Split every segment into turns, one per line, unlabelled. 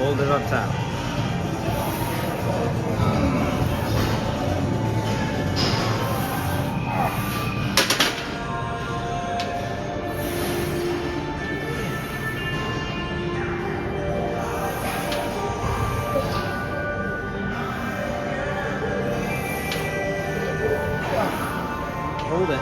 Hold it on top. Hold it.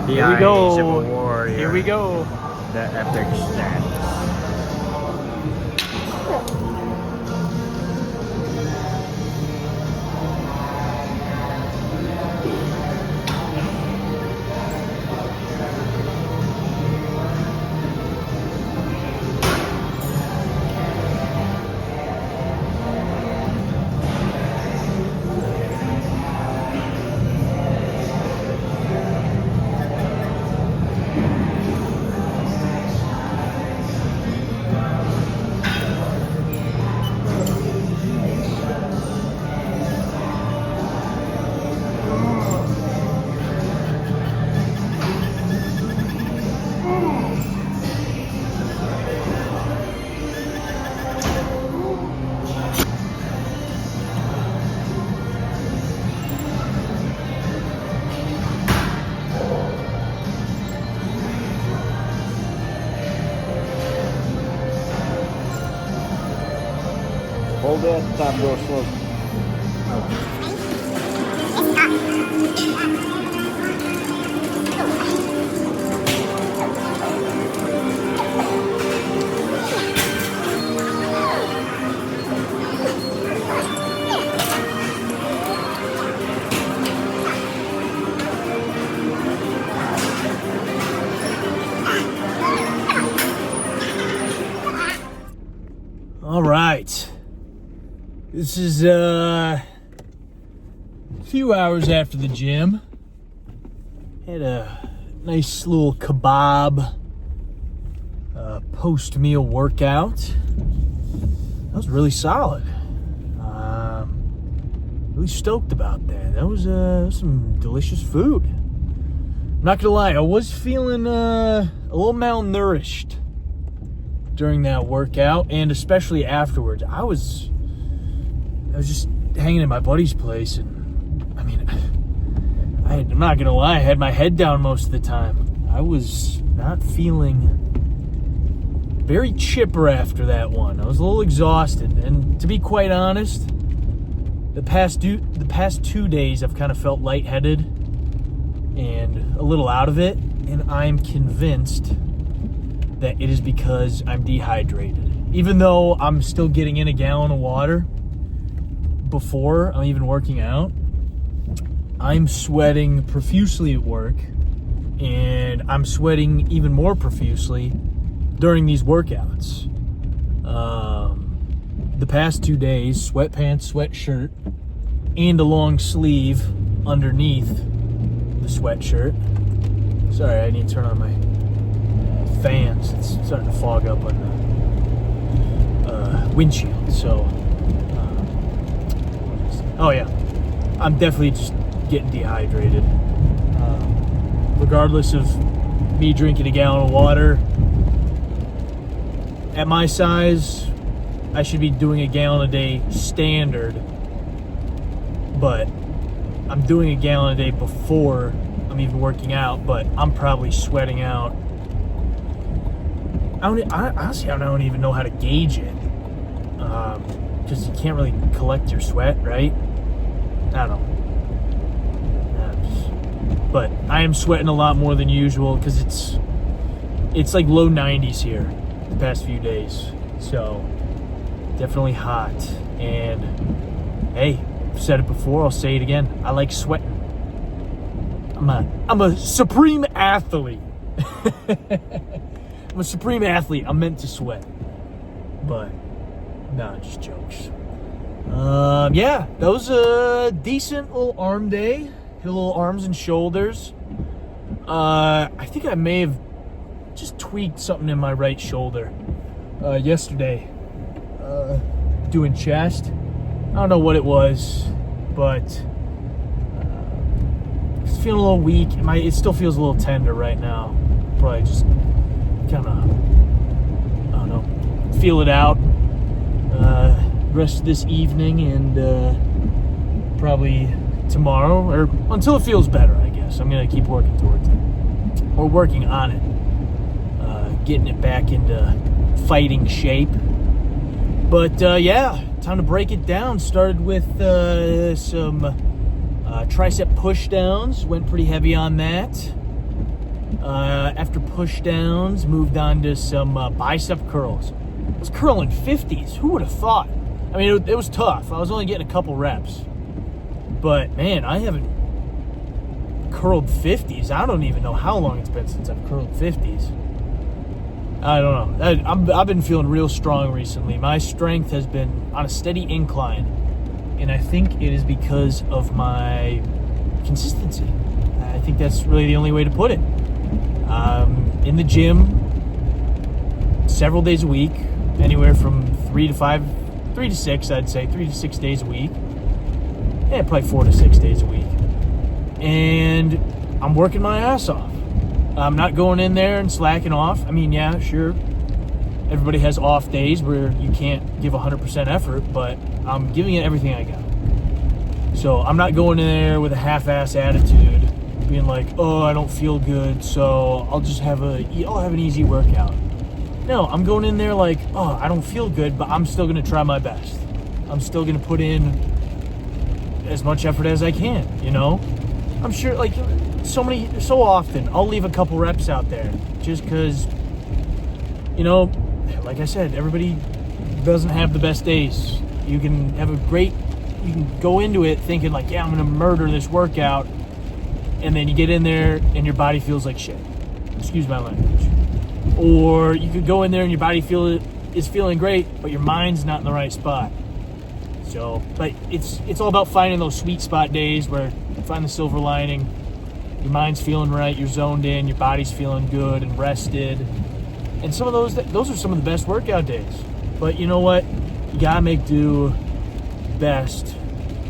Here we go.
Eyes of a warrior.
Here we go.
The epic stand. Hold it at the top, go slow.
All right. This is a few hours after the gym. Had a nice little kebab post-meal workout. That was really solid. Really stoked about that. That was some delicious food. I'm not gonna lie, I was feeling a little malnourished during that workout, and especially afterwards. I was just hanging at my buddy's place, and I mean, I'm not gonna lie, I had my head down most of the time. I was not feeling very chipper after that one. I was a little exhausted, and to be quite honest, the past 2 days I've kind of felt lightheaded and a little out of it, and I'm convinced that it is because I'm dehydrated. Even though I'm still getting in a gallon of water before I'm even working out, I'm sweating profusely at work, and I'm sweating even more profusely during these workouts. The past 2 days, sweatpants, sweatshirt, and a long sleeve underneath the sweatshirt. Sorry, I need to turn on my fans. It's starting to fog up on the windshield. So, oh yeah, I'm definitely just getting dehydrated. Regardless of me drinking a gallon of water, at my size, I should be doing a gallon a day standard, but I'm doing a gallon a day before I'm even working out, but I'm probably sweating out Honestly, I don't even know how to gauge it. Because you can't really collect your sweat, right? I don't know. But I am sweating a lot more than usual because it's like low 90s here the past few days. So definitely hot. And hey, I've said it before, I'll say it again. I like sweating. I'm a supreme athlete. I'm a supreme athlete. I'm meant to sweat. But nah, just jokes. Yeah, that was a decent little arm day. Hit a little arms and shoulders. I think I may have just tweaked something in my right shoulder yesterday. Doing chest. I don't know what it was, but it's feeling a little weak. It still feels a little tender right now. Probably just kind of, I don't know, feel it out. Rest of this evening and probably tomorrow, or until it feels better, I guess. I'm going to keep working towards it. Or working on it. Getting it back into fighting shape. But, yeah, time to break it down. Started with some tricep push downs. Went pretty heavy on that. After push downs, moved on to some bicep curls. I was curling 50s. Who would have thought? I mean, it was tough. I was only getting a couple reps. But, man, I haven't curled 50s. I don't even know how long it's been since I've curled 50s. I don't know. I've been feeling real strong recently. My strength has been on a steady incline. And I think it is because of my consistency. I think that's really the only way to put it. In the gym, several days a week, anywhere from 3 to 6, I'd say, 3 to 6 days a week. Yeah, probably 4 to 6 days a week. And I'm working my ass off. I'm not going in there and slacking off. I mean, yeah, sure. Everybody has off days where you can't give 100% effort, but I'm giving it everything I got. So I'm not going in there with a half-ass attitude, being like, oh, I don't feel good, so I'll have an easy workout. No, I'm going in there like, oh, I don't feel good, but I'm still going to try my best. I'm still going to put in as much effort as I can, you know? I'm sure, like, so often, I'll leave a couple reps out there just because, you know, like I said, everybody doesn't have the best days. You can go into it thinking like, yeah, I'm going to murder this workout, and then you get in there and your body feels like shit. Excuse my language. Or you could go in there and your body is feeling great, but your mind's not in the right spot. So, but it's all about finding those sweet spot days where you find the silver lining. Your mind's feeling right, you're zoned in, your body's feeling good and rested. And some of those are some of the best workout days. But you know what? You gotta make do best,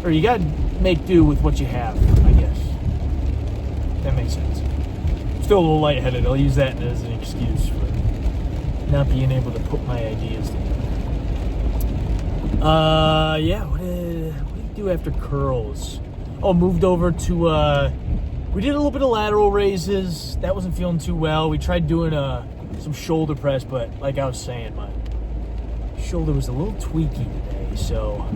or you gotta make do with what you have, I guess. That makes sense. Still a little lightheaded. I'll use that as an excuse for not being able to put my ideas together. Yeah, what did you do after curls? Oh, moved over to, we did a little bit of lateral raises. That wasn't feeling too well. We tried doing some shoulder press, but like I was saying, my shoulder was a little tweaky today, so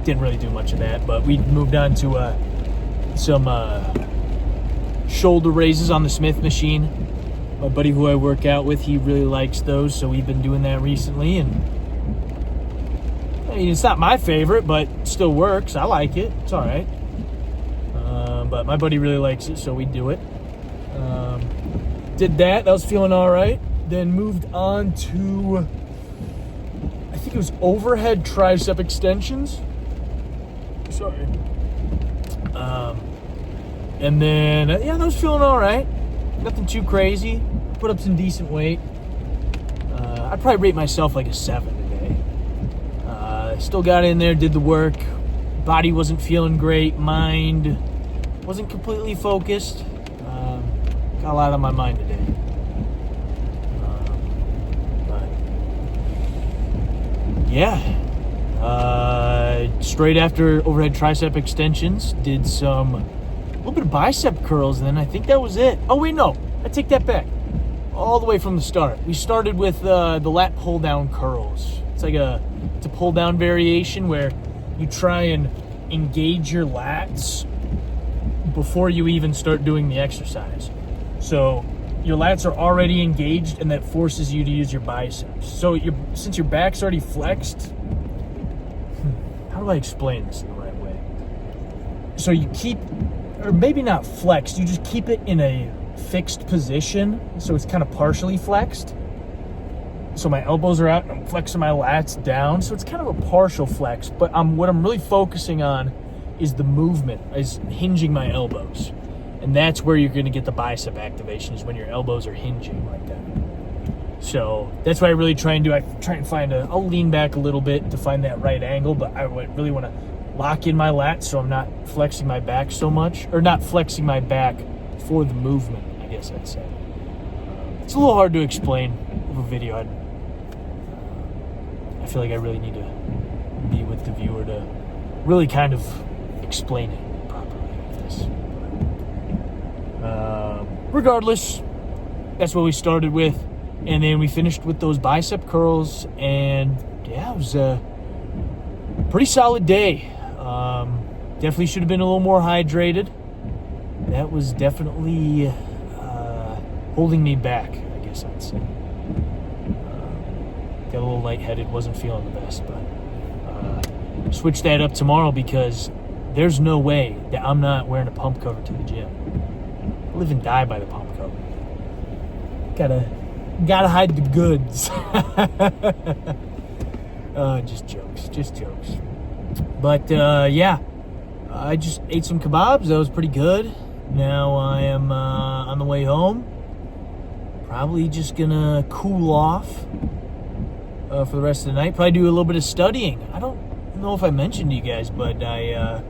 didn't really do much of that. But we moved on to some shoulder raises on the Smith machine. My buddy who I work out with, he really likes those, so we've been doing that recently. And I mean, it's not my favorite, but still works. I like it. It's all right. But my buddy really likes it, so we do it. Did that. That was feeling all right. Then moved on to, I think it was overhead tricep extensions. Sorry. And then, yeah, that was feeling all right. Nothing too crazy. Put up some decent weight. I'd probably rate myself like a 7 today. Still got in there, did the work. Body wasn't feeling great. Mind wasn't completely focused. Got a lot on my mind today. But yeah. Straight after overhead tricep extensions, did a little bit of bicep curls, and then I think that was it. Oh wait, no. I take that back. All the way from the start. We started with the lat pull down curls. It's a pull down variation where you try and engage your lats before you even start doing the exercise. So your lats are already engaged, and that forces you to use your biceps. So since your back's already flexed, how do I explain this in the right way? So you keep, or maybe not flexed, you just keep it in a fixed position, so it's kind of partially flexed. So my elbows are out and I'm flexing my lats down, so it's kind of a partial flex, but what I'm really focusing on is the movement, is hinging my elbows. And that's where you're going to get the bicep activation, is when your elbows are hinging like that. So that's what I really try and do. I'll lean back a little bit to find that right angle, but I really want to lock in my lats so I'm not flexing my back so much, or not flexing my back for the movement, I guess I'd say. It's a little hard to explain over video. I feel like I really need to be with the viewer to really kind of explain it properly like this. Regardless, that's what we started with, and then we finished with those bicep curls, and yeah, it was a pretty solid day. Definitely should have been a little more hydrated. That was definitely holding me back, I guess I'd say. Got a little lightheaded, wasn't feeling the best, but switch that up tomorrow, because there's no way that I'm not wearing a pump cover to the gym. I live and die by the pump cover. Gotta hide the goods. Just jokes. But yeah, I just ate some kebabs. That was pretty good. Now I am on the way home. Probably just gonna cool off for the rest of the night. Probably do a little bit of studying. I don't know if I mentioned to you guys, but I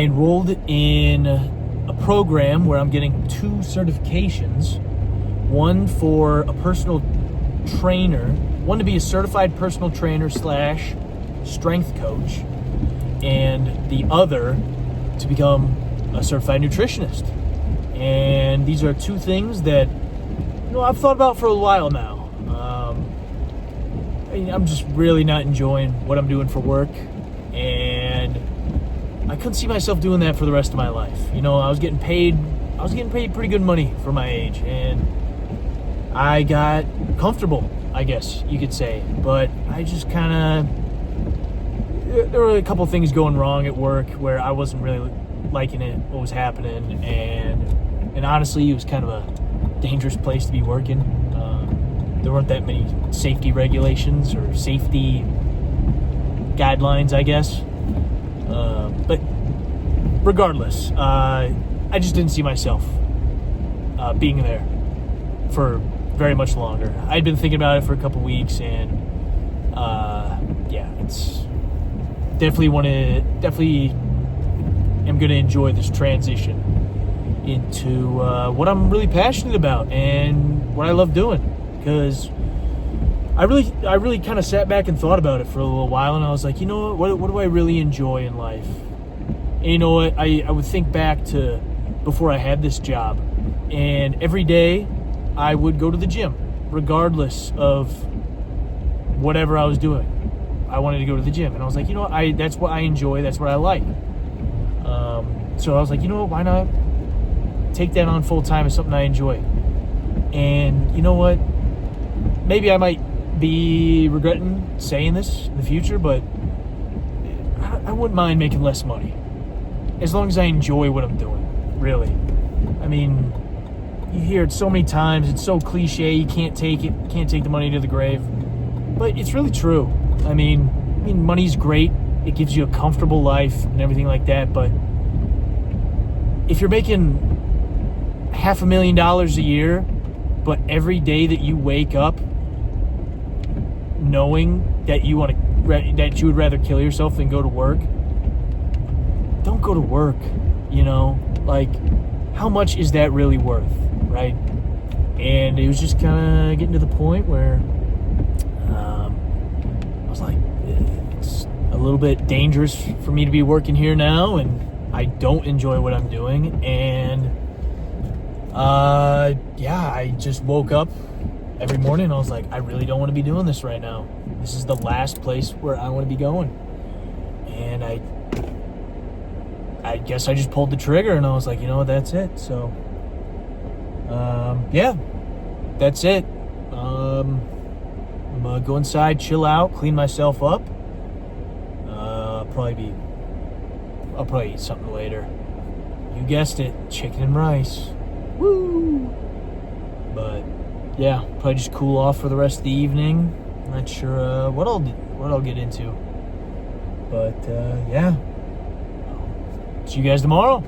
enrolled in a program where I'm getting 2 certifications. One for a personal trainer, one to be a certified personal trainer / strength coach, and the other to become a certified nutritionist. And these are 2 things that I've thought about for a while now. I'm just really not enjoying what I'm doing for work, and I couldn't see myself doing that for the rest of my life. I was getting paid pretty good money for my age, and I got comfortable, I guess you could say. But I just there were a couple things going wrong at work where I wasn't really liking it, what was happening, and honestly, it was kind of a dangerous place to be working. There weren't that many safety regulations or safety guidelines, I guess. But regardless, I just didn't see myself being there for very much longer. I'd been thinking about it for a couple weeks, and yeah, it's definitely am going to enjoy this transition into what I'm really passionate about and what I love doing. Because I really kind of sat back and thought about it for a little while, and I was like, what do I really enjoy in life? And you know what? I would think back to before I had this job, and every day I would go to the gym, regardless of whatever I was doing. I wanted to go to the gym, and I was like, that's what I enjoy, that's what I like. So I was like, why not take that on full time as something I enjoy? And you know what? Maybe I might be regretting saying this in the future, but I wouldn't mind making less money, as long as I enjoy what I'm doing, really. I mean, you hear it so many times, it's so cliche, you can't take the money to the grave, but it's really true. I mean, money's great, it gives you a comfortable life and everything like that, but if you're making $500,000 a year, but every day that you wake up knowing that you would rather kill yourself than go to work, don't go to work. How much is that really worth, right? And it was just kind of getting to the point where I was like, it's a little bit dangerous for me to be working here now, and I don't enjoy what I'm doing, and Yeah, I just woke up every morning and I was like, I really don't want to be doing this right now. This is the last place where I want to be going. And I guess I just pulled the trigger and I was like, you know what, that's it. So, yeah, that's it. I'm gonna go inside, chill out, clean myself up. I'll probably eat something later. You guessed it, chicken and rice. Woo! But yeah, probably just cool off for the rest of the evening. Not sure what I'll get into. But yeah. See you guys tomorrow.